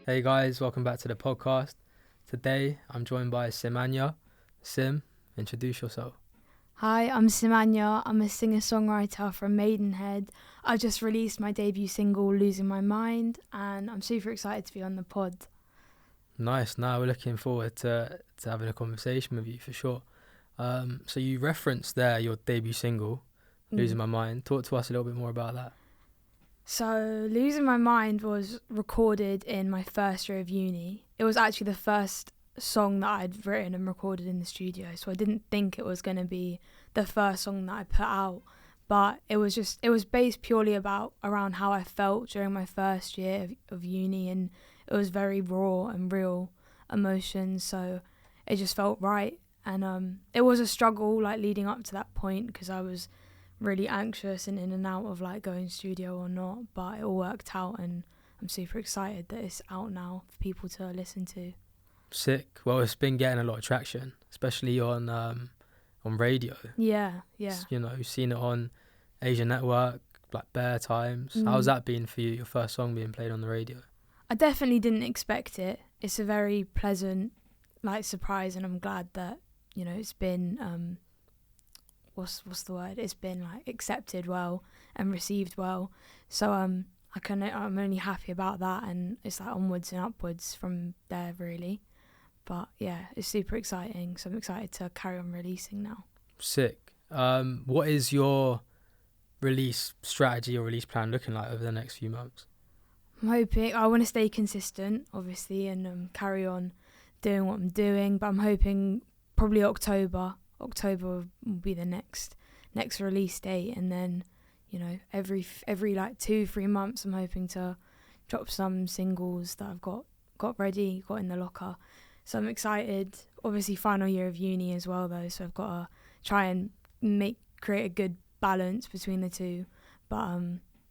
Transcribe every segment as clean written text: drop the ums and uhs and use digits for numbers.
Hey guys, welcome back to the podcast. Today I'm joined by Sim Anya. Sim, introduce yourself. Hi, I'm Sim Anya. I'm a singer-songwriter from Maidenhead. I just released my debut single, Losing My Mind, and I'm super excited to be on the pod. Nice. Now we're looking forward to having a conversation with you for sure. So you referenced there your debut single, Losing My Mind. Talk to us a little bit more about that. So, Losing My Mind was recorded in my first year of uni. It was actually the first song that I'd written and recorded in the studio, so I didn't think it was going to be the first song that I put out, but it was based purely around how I felt during my first year of uni, and it was very raw and real emotions, so it just felt right. And it was a struggle like leading up to that point because I was really anxious and in and out of like going studio or not, but it all worked out and I'm super excited that it's out now for people to listen to. Sick. Well, it's been getting a lot of traction, especially on radio. Yeah. You know, you've seen it on Asian Network, like Bear Times. How's that been for you, your first song being played on the radio? I definitely didn't expect it. It's a very pleasant like surprise, and I'm glad that, you know, it's been what's the word? It's been like accepted well and received well. So I'm only happy about that, and it's like onwards and upwards from there really. But yeah, it's super exciting. So I'm excited to carry on releasing now. Sick. What is your release strategy or release plan looking like over the next few months? I'm hoping I want to stay consistent, obviously, and carry on doing what I'm doing. But I'm hoping probably October will be the next release date, and then, you know, every like 2-3 months I'm hoping to drop some singles that I've got ready, got in the locker. So I'm excited. Obviously final year of uni as well though, so I've got to try and create a good balance between the two. But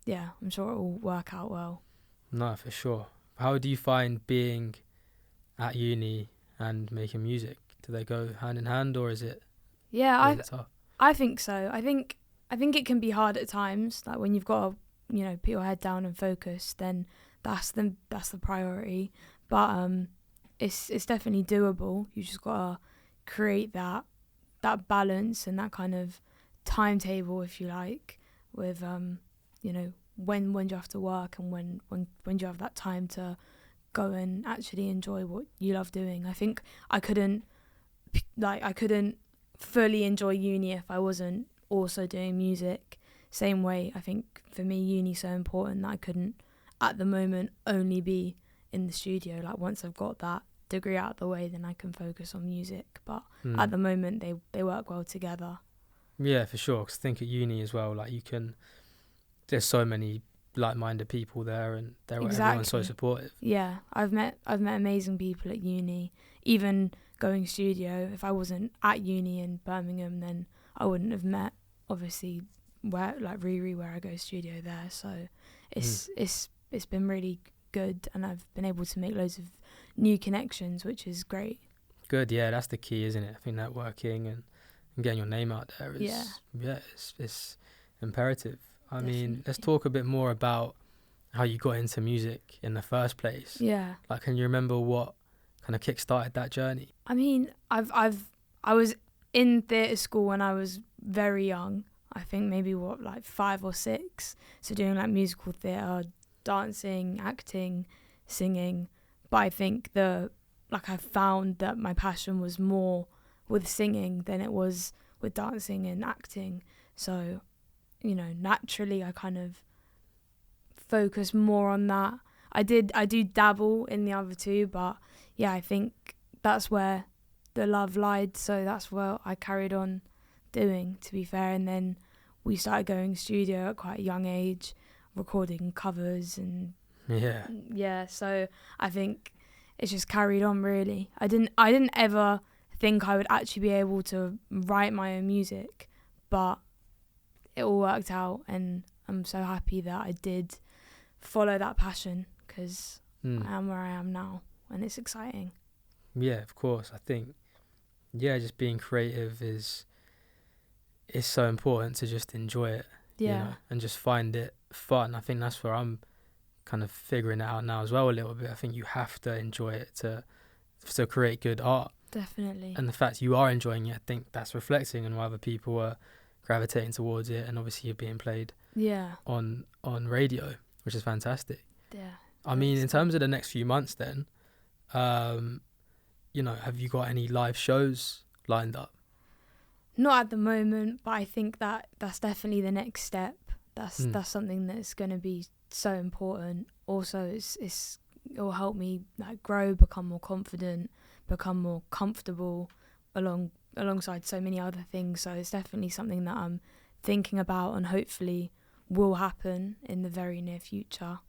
yeah, I'm sure it will work out well. No, for sure. How do you find being at uni and making music? Do they go hand in hand, or is it Yeah, tough? I think so. I think it can be hard at times. Like when you've got to, you know, put your head down and focus, then that's the priority. But it's definitely doable. You just gotta create that balance and that kind of timetable, if you like, with you know, when do you have to work and when do you have that time to go and actually enjoy what you love doing. I think I couldn't fully enjoy uni if I wasn't also doing music. Same way, I think for me uni's so important that I couldn't at the moment only be in the studio. Like once I've got that degree out of the way, then I can focus on music, but at the moment they work well together. Yeah, for sure, because I think at uni as well, like there's so many like-minded people there, and everyone's so supportive. Yeah, I've met amazing people at uni. Even going studio, if I wasn't at uni in Birmingham, then I wouldn't have met, obviously, where like Riri, where I go studio there. So it's been really good, and I've been able to make loads of new connections, which is great. Good, yeah, that's the key, isn't it? I think networking and getting your name out there is it's imperative. I mean, let's talk a bit more about how you got into music in the first place. Yeah. Like, can you remember what kind of kick-started that journey? I mean, I was in theatre school when I was very young. I think maybe like 5 or 6. So doing like musical theatre, dancing, acting, singing. But I think I found that my passion was more with singing than it was with dancing and acting. So, you know, naturally I kind of focus more on that. I do dabble in the other two, but yeah, I think that's where the love lied, so that's where I carried on doing, to be fair. And then we started going studio at quite a young age, recording covers and so I think it's just carried on really. I didn't ever think I would actually be able to write my own music, but it all worked out, and I'm so happy that I did follow that passion, because I am where I am now, and it's exciting. Yeah, of course. I think, just being creative is so important to just enjoy it, you know, and just find it fun. I think that's where I'm kind of figuring it out now as well a little bit. I think you have to enjoy it to create good art. Definitely. And the fact you are enjoying it, I think that's reflecting on why other people are gravitating towards it, and obviously you're being played on radio, which is fantastic. Yeah. I mean, in terms of the next few months then, you know, have you got any live shows lined up? Not at the moment, but I think that's definitely the next step. That's something that's going to be so important. Also, it will help me like grow, become more confident, become more comfortable alongside so many other things. So it's definitely something that I'm thinking about and hopefully will happen in the very near future.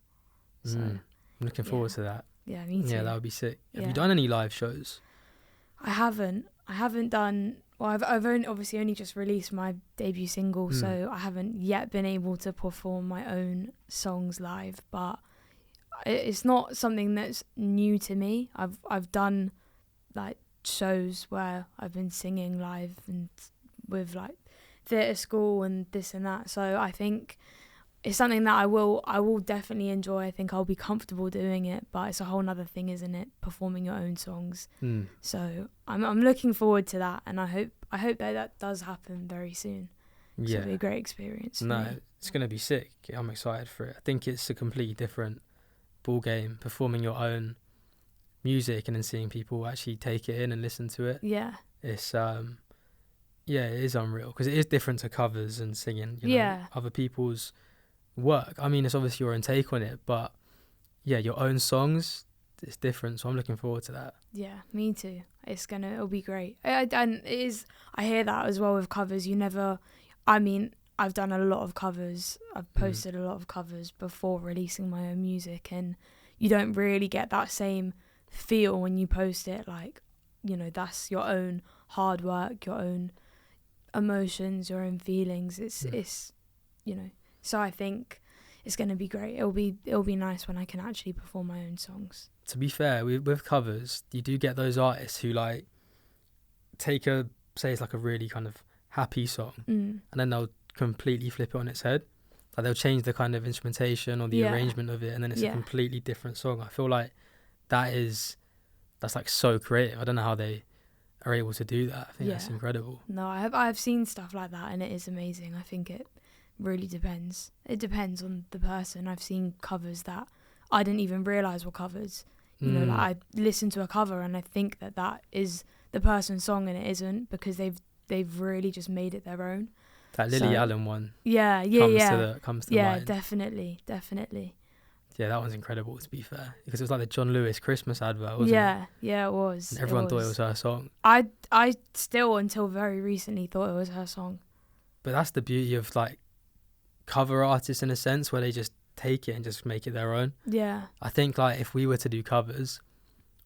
So I'm looking forward to that. Yeah, me too. Yeah, that would be sick. Have you done any live shows? I haven't done. Well, I've only just released my debut single, so I haven't yet been able to perform my own songs live. But it's not something that's new to me. I've done like shows where I've been singing live and with like theatre school and this and that. So I think it's something that I will definitely enjoy. I think I'll be comfortable doing it, but it's a whole nother thing, isn't it? Performing your own songs. So I'm looking forward to that, and I hope that does happen very soon. Yeah, it'll be a great experience. It's gonna be sick. I'm excited for it. I think it's a completely different ball game, performing your own music and then seeing people actually take it in and listen to it. Yeah, it's it is unreal because it is different to covers and singing. You know, other people's work. I mean, it's obviously your own take on it, but yeah, your own songs, it's different. So I'm looking forward to that. Yeah, me too. It'll be great. And it is. I hear that as well with covers. I've done a lot of covers. I've posted a lot of covers before releasing my own music, and you don't really get that same feel when you post it. Like, you know, that's your own hard work, your own emotions, your own feelings. It's you know. So I think it's going to be great. It'll be nice when I can actually perform my own songs. To be fair, with covers, you do get those artists who like take say it's like a really kind of happy song, and then they'll completely flip it on its head. Like they'll change the kind of instrumentation or the arrangement of it, and then it's a completely different song. I feel like that's like so creative. I don't know how they are able to do that. I think that's incredible. No, I've seen stuff like that, and it is amazing. I think it really depends. It depends on the person. I've seen covers that I didn't even realise were covers. You know, like I listen to a cover and I think that is the person's song, and it isn't, because they've really just made it their own. That Lily Allen one. Comes to mind. Definitely. Yeah, that one's incredible, to be fair, because it was like the John Lewis Christmas advert, wasn't it? Yeah, it was. And everyone thought it was her song. I still, until very recently, thought it was her song. But that's the beauty of like cover artists, in a sense, where they just take it and just make it their own. Yeah. I think like if we were to do covers,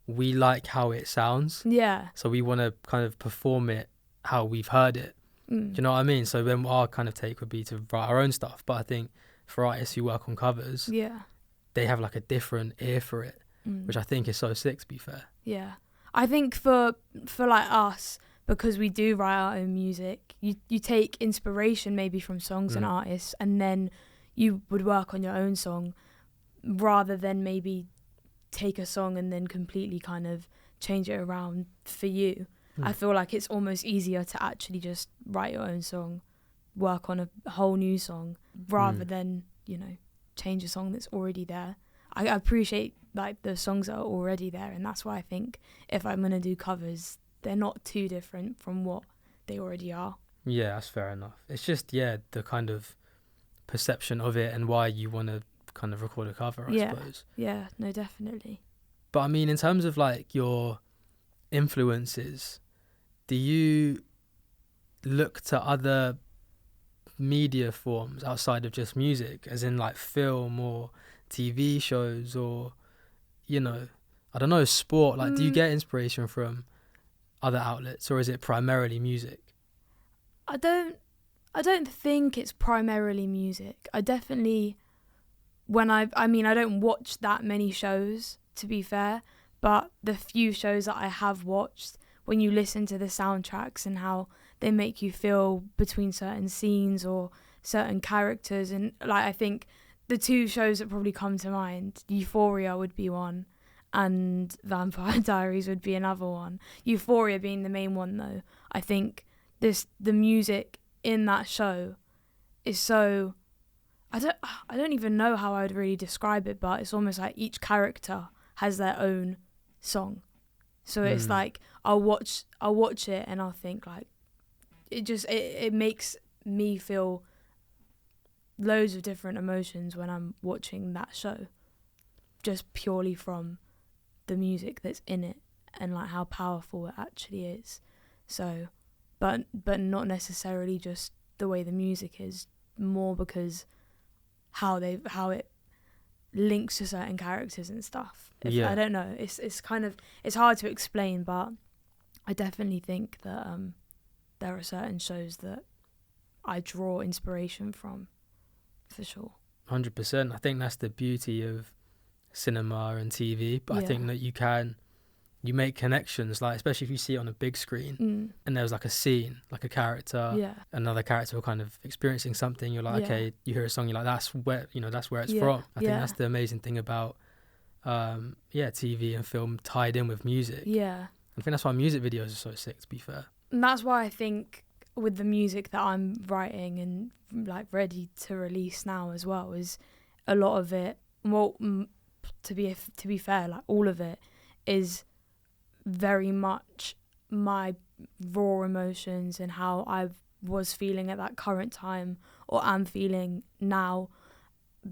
we like how it sounds. Yeah. So we want to kind of perform it how we've heard it. Do you know what I mean? So then our kind of take would be to write our own stuff. But I think for artists who work on covers, they have like a different ear for it, which I think is so sick, to be fair. Yeah. I think for like us, because we do write our own music, you take inspiration maybe from songs and artists, and then you would work on your own song, rather than maybe take a song and then completely kind of change it around for you. I feel like it's almost easier to actually just write your own song, work on a whole new song, rather than, you know, change a song that's already there. I appreciate like the songs that are already there, and that's why I think if I'm going to do covers, they're not too different from what they already are. Yeah, that's fair enough. It's just, the kind of perception of it and why you want to kind of record a cover, I suppose. Yeah, no, definitely. But I mean, in terms of like your influences, do you look to other media forms outside of just music, as in like film or TV shows, or, you know, I don't know, sport? Like, do you get inspiration from other outlets, or is it primarily music? I don't think it's primarily music. I definitely, I don't watch that many shows, to be fair, but the few shows that I have watched, when you listen to the soundtracks and how they make you feel between certain scenes or certain characters, and like I think the two shows that probably come to mind, Euphoria would be one, and Vampire Diaries would be another one. Euphoria being the main one, though. I think the music in that show is so... I don't even know how I would really describe it, but it's almost like each character has their own song. So it's like I'll watch it and I'll think like it makes me feel loads of different emotions when I'm watching that show, just purely from the music that's in it and like how powerful it actually is. So, but not necessarily just the way the music is, more because how it links to certain characters and stuff. I don't know. It's kind of, it's hard to explain, but I definitely think that there are certain shows that I draw inspiration from, for sure. 100%. I think that's the beauty of cinema and TV. But I think that you make connections, like especially if you see it on a big screen and there's like a scene, like a character, another character are kind of experiencing something. You're like, okay, you hear a song, you're like, that's where it's from. I think that's the amazing thing about TV and film tied in with music. I think that's why music videos are so sick, to be fair. And that's why I think with the music that I'm writing and like ready to release now as well, is a lot of it, well, to be fair, like all of it is very much my raw emotions and how I was feeling at that current time or am feeling now,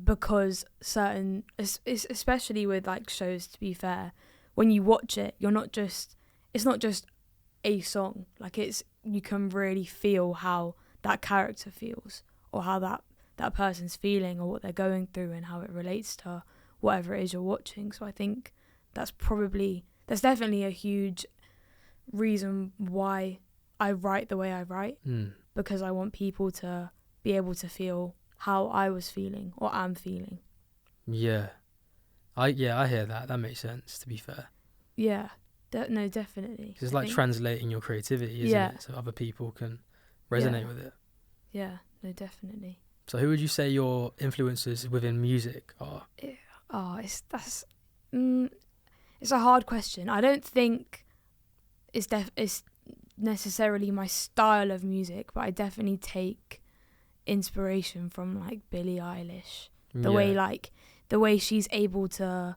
because certain, especially with like shows, to be fair, when you watch it, it's not just a song, like you can really feel how that character feels or how that person's feeling or what they're going through and how it relates to whatever it is you're watching. So I think that's definitely a huge reason why I write the way I write, because I want people to be able to feel how I was feeling or am feeling. I hear that. That makes sense, to be fair. No, definitely. It's like translating your creativity, isn't it? So other people can resonate with it. No, definitely. So who would you say your influences within music are? It's a hard question. I don't think it's necessarily my style of music, but I definitely take inspiration from like Billie Eilish. The way she's able to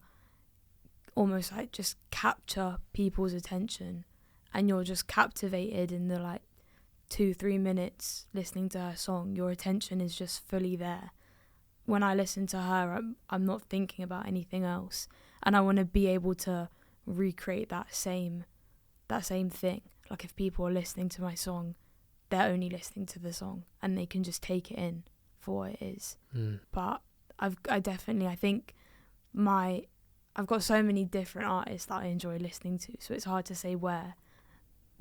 almost like just capture people's attention, and you're just captivated in the like 2-3 minutes listening to her song. Your attention is just fully there. When I listen to her, I'm not thinking about anything else, and I want to be able to recreate that same thing. Like if people are listening to my song, they're only listening to the song and they can just take it in for what it is. But I think I've got so many different artists that I enjoy listening to, so it's hard to say where,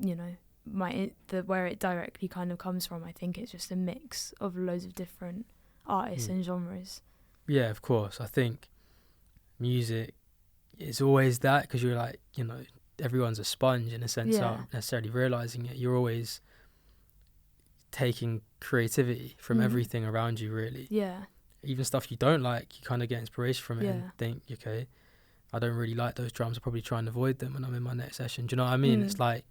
where it directly kind of comes from. I think it's just a mix of loads of different artists and genres. Yeah, of course. I think music is always that, because you're like, everyone's a sponge in a sense, without necessarily realising it. You're always taking creativity from everything around you, really. Even stuff you don't like, you kind of get inspiration from it and think, okay, I don't really like those drums, I'll probably try and avoid them when I'm in my next session. Do you know what I mean? It's like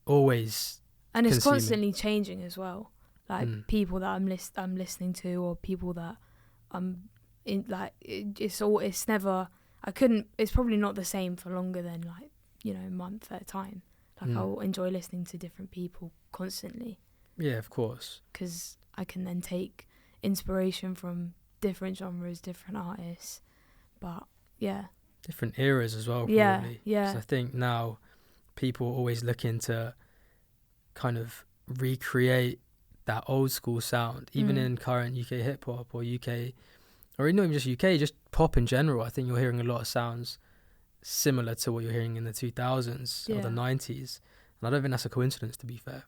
always, and it's constantly changing as well. Like people that I'm listening to, or people that I'm in, like it's probably not the same for longer than like a month at a time. Like I'll enjoy listening to different people constantly. Yeah, of course. Because I can then take inspiration from different genres, different artists, but different eras as well, probably. So I think now people are always looking to kind of recreate that old school sound, even in current UK hip hop or UK, or not even just UK, just pop in general. I think you're hearing a lot of sounds similar to what you're hearing in the 2000s or the 90s, and I don't think that's a coincidence, to be fair.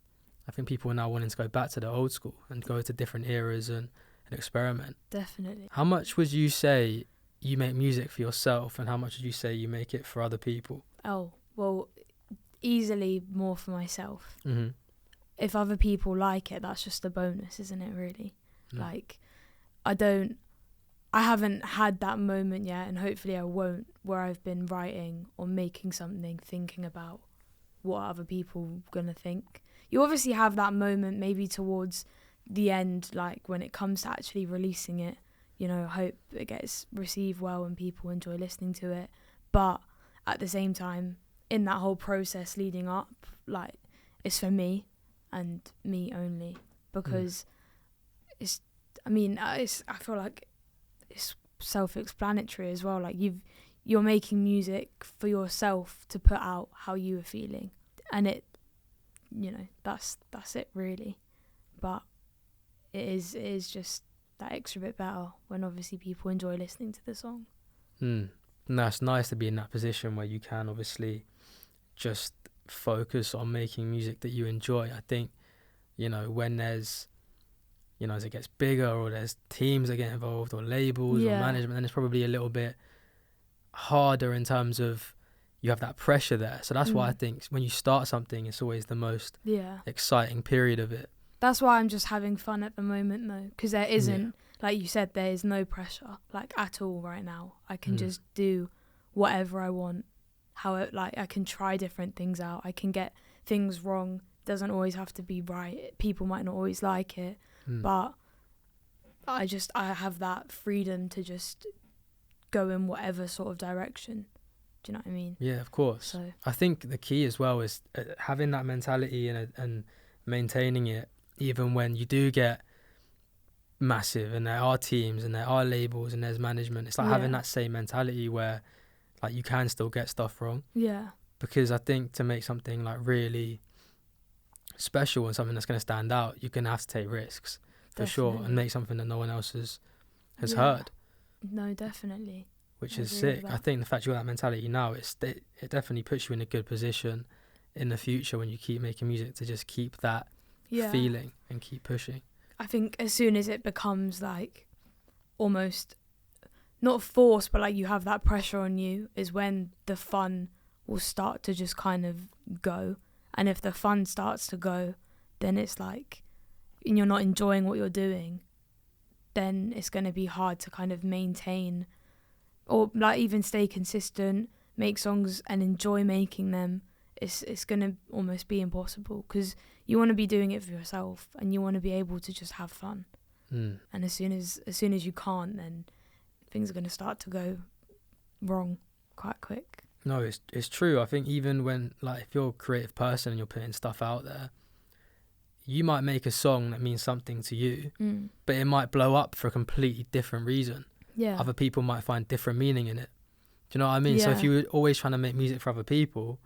I think people are now wanting to go back to the old school and go to different eras and experiment. Definitely. How much would you say you make music for yourself, and how much would you say you make it for other people? Oh, well, easily more for myself. If other people like it, that's just a bonus, isn't it, really? Like, I I haven't had that moment yet, and hopefully I won't, where I've been writing or making something thinking about what other people gonna think. You obviously have that moment maybe towards the end, like when it comes to actually releasing it, you know, hope it gets received well and people enjoy listening to it. But at the same time, in that whole process leading up, like, it's for me and me only, because I feel like it's self-explanatory as well. Like, you're making music for yourself to put out how you are feeling, and it, you know, that's it really. But it is just that extra bit better when obviously people enjoy listening to the song. And that's nice to be in that position where you can obviously just focus on making music that you enjoy. I think, you know, when there's, you know, as it gets bigger, or there's teams that get involved, or labels or management, then it's probably a little bit harder in terms of you have that pressure there. So that's why I think when you start something, it's always the most exciting period of it. That's why I'm just having fun at the moment, though, because there isn't, like you said, there is no pressure, like, at all right now. I can just do whatever I want. I can try different things out. I can get things wrong. Doesn't always have to be right. People might not always like it, but I have that freedom to just go in whatever sort of direction. Do you know what I mean? Yeah, of course. So I think the key as well is having that mentality and maintaining it, even when you do get massive and there are teams and there are labels and there's management. It's like having that same mentality where, like, you can still get stuff wrong. Yeah. Because I think to make something like really special and something that's going to stand out, you're going to have to take risks for sure, and make something that no one else has heard. No, definitely. Which is sick. I think the fact you got that mentality now, it definitely puts you in a good position in the future when you keep making music to just keep that feeling and keep pushing. I think as soon as it becomes like almost not forced, but like you have that pressure on you, is when the fun will start to just kind of go. And if the fun starts to go, then it's like, and you're not enjoying what you're doing, then it's going to be hard to kind of maintain or like even stay consistent, make songs and enjoy making them. It's going to almost be impossible, because you want to be doing it for yourself and you want to be able to just have fun. And as soon as you can't, then things are going to start to go wrong quite quick. No, it's true. I think even when, like, if you're a creative person and you're putting stuff out there, you might make a song that means something to you, but it might blow up for a completely different reason. Yeah. Other people might find different meaning in it. Do you know what I mean? Yeah. So if you were always trying to make music for other people,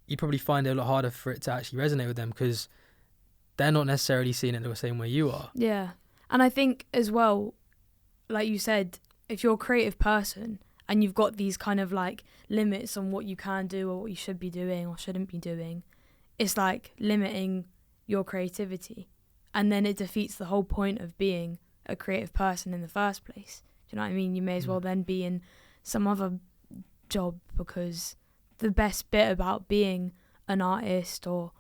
you'd probably find it a lot harder for it to actually resonate with them, because they're not necessarily seeing it the same way you are. Yeah. And I think as well, like you said, if you're a creative person and you've got these kind of like limits on what you can do or what you should be doing or shouldn't be doing, it's like limiting your creativity. And then it defeats the whole point of being a creative person in the first place. Do you know what I mean? You may as well then be in some other job, because the best bit about being an artist or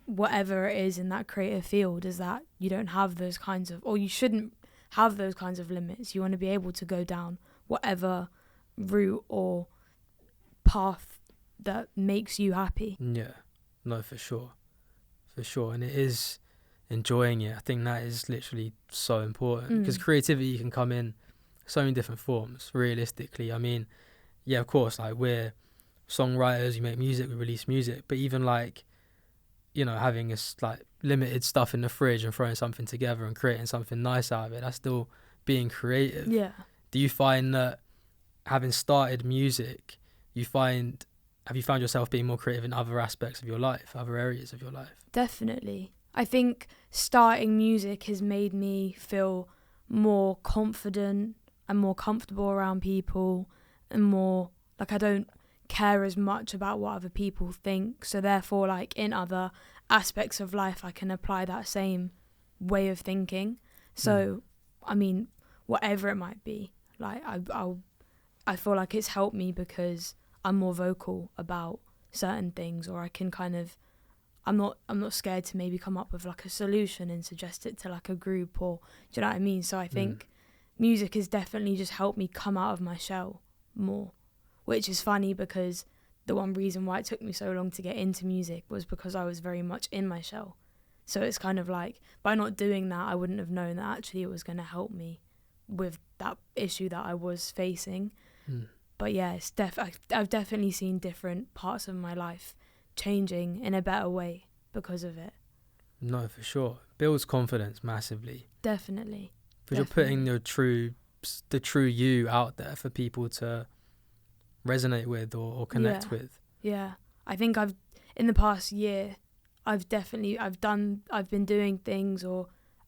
whatever it is in that creative field is that you don't have those kinds of, or you shouldn't have those kinds of limits. You want to be able to go down whatever route or path that makes you happy. Yeah, no, for sure. And it is enjoying it. I think that is literally so important, because creativity can come in so many different forms, realistically. I mean, yeah, of course, like, we're songwriters, we make music, we release music, but even like, you know, having like limited stuff in the fridge and throwing something together and creating something nice out of it, that's still being creative. Yeah. Do you find that having started music, have you found yourself being more creative in other aspects of your life, other areas of your life? Definitely. I think starting music has made me feel more confident and more comfortable around people, and more like I don't care as much about what other people think. So therefore, like, in other aspects of life, I can apply that same way of thinking. So, I mean, whatever it might be, like, I feel like it's helped me because I'm more vocal about certain things, or I can kind of, I'm not scared to maybe come up with like a solution and suggest it to like a group, or do you know what I mean? So I think music has definitely just helped me come out of my shell more, which is funny because the one reason why it took me so long to get into music was because I was very much in my shell. So it's kind of like, by not doing that, I wouldn't have known that actually it was going to help me with that issue that I was facing. But yeah, it's I've definitely seen different parts of my life changing in a better way because of it. No, for sure. Builds confidence massively. Definitely. Because you're putting the true you out there for people to resonate with or connect with. Yeah. I think in the past year, I've been doing things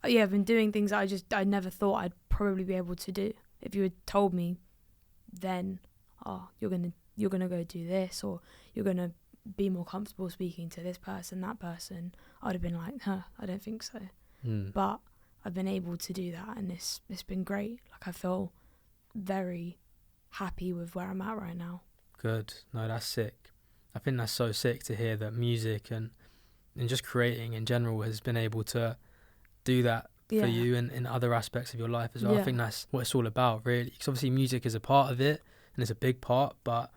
I've been doing things that I never thought I'd probably be able to do. If you had told me then, you're gonna go do this, or you're gonna be more comfortable speaking to this person, that person, I'd have been like, I don't think so. But I've been able to do that, and it's been great. Like, I feel very happy with where I'm at right now. Good. No, that's sick. I think that's so sick to hear that music and just creating in general has been able to do that for you and in other aspects of your life as well. I think that's what it's all about, really. Because obviously music is a part of it, and it's a big part, but,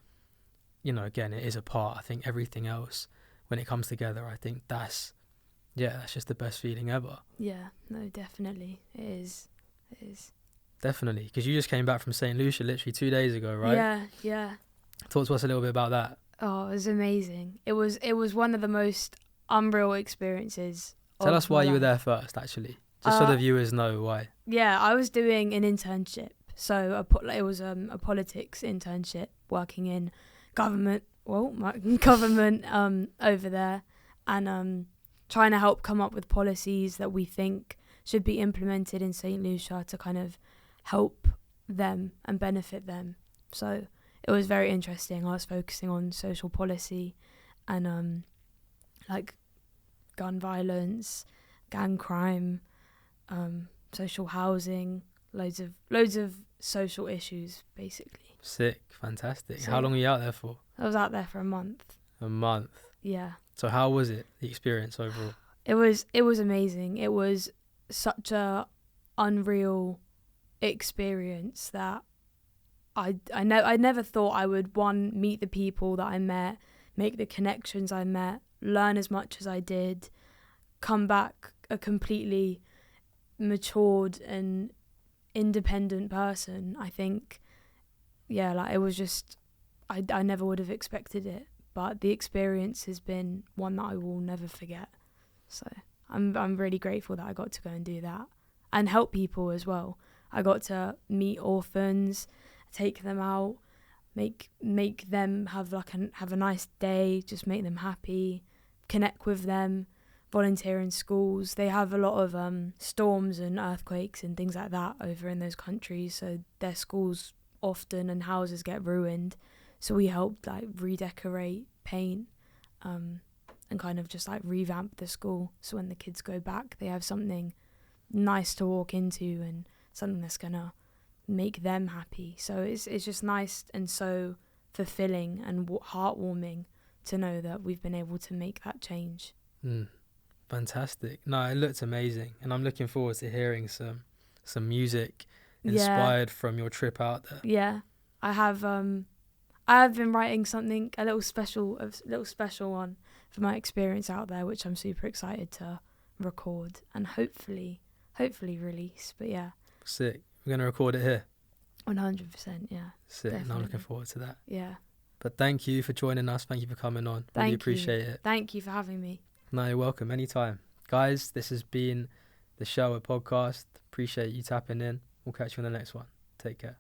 you know, again, it is a part. I think everything else, when it comes together, I think that's just the best feeling ever. Yeah, no, definitely. It is. Definitely. Because you just came back from St. Lucia literally 2 days ago, right? Yeah. Talk to us a little bit about that. Oh, it was amazing. It was one of the most unreal experiences. Tell us why you were there first, actually. Just so the viewers know why. Yeah, I was doing an internship. So it was a politics internship, working in government over there, and trying to help come up with policies that we think should be implemented in St. Lucia to kind of help them and benefit them. So it was very interesting. I was focusing on social policy and like gun violence, gang crime, social housing, loads of social issues, basically. Sick, fantastic. So, how long were you out there for? I was out there for a month. A month? Yeah. So how was it, the experience overall? It was amazing. It was such a unreal experience that I never thought I would, meet the people that I met, make the connections I met, learn as much as I did, come back a completely matured and independent person. I think, it was just, I never would have expected it, but the experience has been one that I will never forget. So I'm really grateful that I got to go and do that and help people as well. I got to meet orphans, take them out, make them have a nice day, just make them happy, connect with them, volunteer in schools. They have a lot of storms and earthquakes and things like that over in those countries, so their schools often and houses get ruined. So we helped redecorate, paint, and kind of just revamp the school, so when the kids go back, they have something nice to walk into and something that's gonna make them happy. So it's just nice and so fulfilling and heartwarming to know that we've been able to make that change. Fantastic. No, it looks amazing, and I'm looking forward to hearing some music inspired from your trip out there. Yeah, I have been writing something, a little special one for my experience out there, which I'm super excited to record and hopefully release. But yeah, sick. We're gonna record it here. 100%. Yeah, sick. And I'm looking forward to that. Yeah. But thank you for joining us. Thank you for coming on. Really appreciate it. Thank you for having me. No, you're welcome. Anytime. Guys, this has been the Sherwood podcast. Appreciate you tapping in. We'll catch you on the next one. Take care.